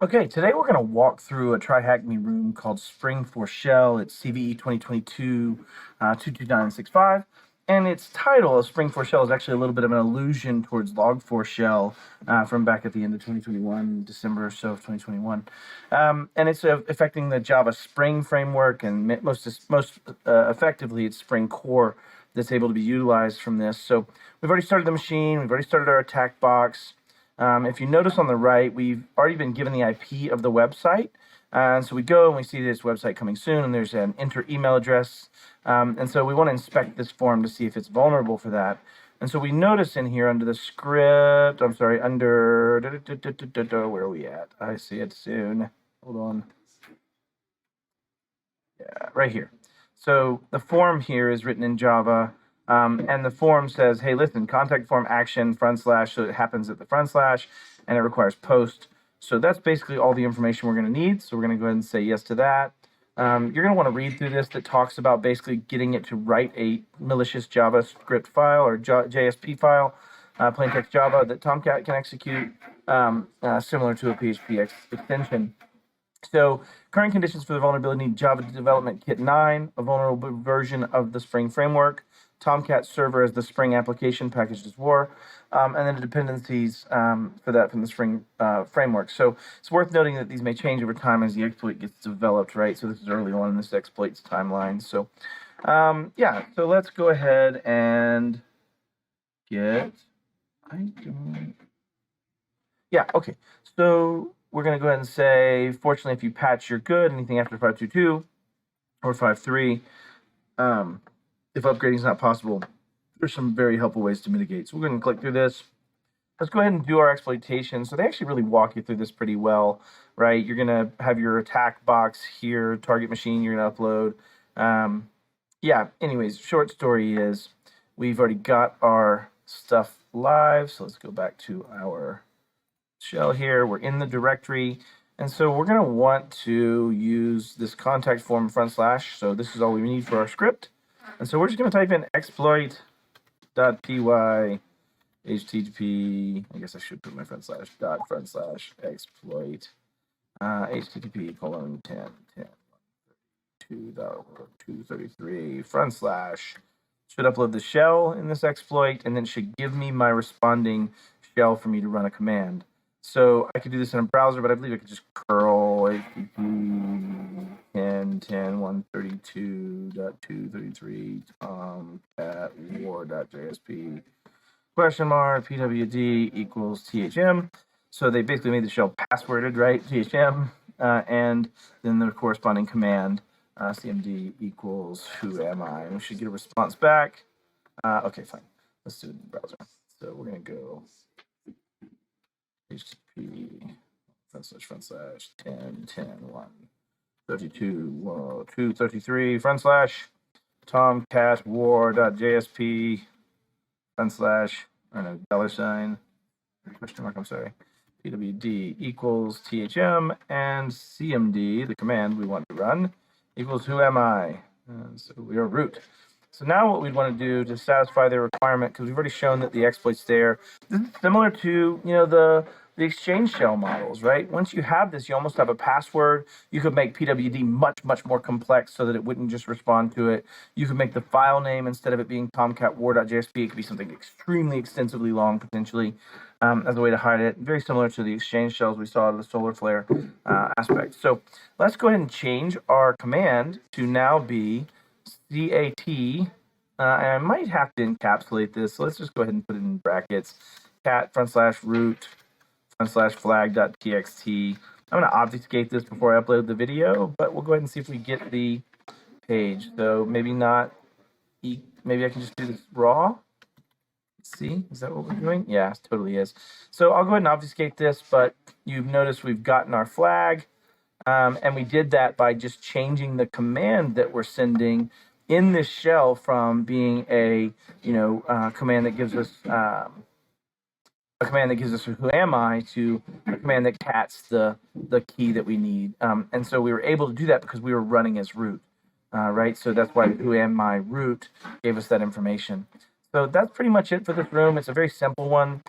Okay, today we're going to walk through a try-hack me room called Spring4Shell. It's CVE 2022 22965, and its title of Spring4Shell is actually a little bit of an allusion towards Log4Shell from back at the end of 2021, December or so of 2021. And it's affecting the Java Spring framework, and most effectively, it's Spring Core that's able to be utilized from this. So we've already started the machine, we've already started our attack box. If you notice on the right, we've already been given the IP of the website. And so we go and we see this website coming soon, and there's an enter email address. And so we want to inspect this form to see if it's vulnerable for that. And so we notice in here under the script, under, where are we at? I see it soon. Hold on. Yeah, right here. So the form here is written in Java. And the form says, hey, listen, contact form action /, so it happens at the /, and it requires post. So that's basically all the information we're going to need. So we're going to go ahead and say yes to that. You're going to want to read through this that talks about basically getting it to write a malicious JavaScript file or JSP file, plain text Java, that Tomcat can execute, similar to a PHP extension. So current conditions for the vulnerability: Java Development Kit 9, a vulnerable version of the Spring framework, Tomcat server as the Spring application packaged as war, and then the dependencies for that from the Spring framework. So it's worth noting that these may change over time as the exploit gets developed, right? So this is early on in this exploit's timeline. So yeah, so let's go ahead and get, yeah, okay. So we're going to go ahead and say, fortunately, if you patch, you're good. Anything after 5.2.2 or 5.3, if upgrading is not possible, there's some very helpful ways to mitigate. So we're going to click through this. Let's go ahead and do our exploitation. So they actually really walk you through this pretty well, right? You're going to have your attack box here, target machine you're going to upload. Yeah, anyways, short story is we've already got our stuff live. So let's go back to our shell here. We're in the directory. And so we're going to want to use this contact form /. So this is all we need for our script. And so we're just going to type in exploit.py http. I guess I should put my /, exploit http :/10 233 / should upload the shell in this exploit, and then it should give me my responding shell for me to run a command. So I could do this in a browser, but I believe I could just curl http 10.132.233 tomcat war.jsp $pwd equals THM. So they basically made the shell passworded, right? THM, and then the corresponding command, cmd equals who am I? And we should get a response back. Okay, fine. Let's do it in the browser. So we're going to go http / 10.10.132 tomcat war.jsp $, I'm sorry, pwd equals THM, and cmd, the command we want to run, equals who am I? And so we are root. So now what we'd want to do to satisfy the requirement, because we've already shown that the exploit's there, this is similar to, the exchange shell models, right? Once you have this, you almost have a password. You could make PWD much more complex so that it wouldn't just respond to it. You could make the file name, instead of it being tomcat war.jsp, it could be something extremely extensively long, potentially, as a way to hide it. Very similar to the exchange shells we saw in the solar flare aspect. So let's go ahead and change our command to now be CAT, and I might have to encapsulate this, so let's just go ahead and put it in brackets, cat /root /flag.txt. I'm going to obfuscate this before I upload the video, but we'll go ahead and see if we get the page. So maybe not, maybe I can just do this raw. Let's see, is that what we're doing? Yeah, it totally is. So I'll go ahead and obfuscate this, but you've noticed we've gotten our flag, and we did that by just changing the command that we're sending in this shell from being a command that gives us who am I to a command that cats the key that we need. And so we were able to do that because we were running as root, right? So that's why who am I root gave us that information. So that's pretty much it for this room. It's a very simple one.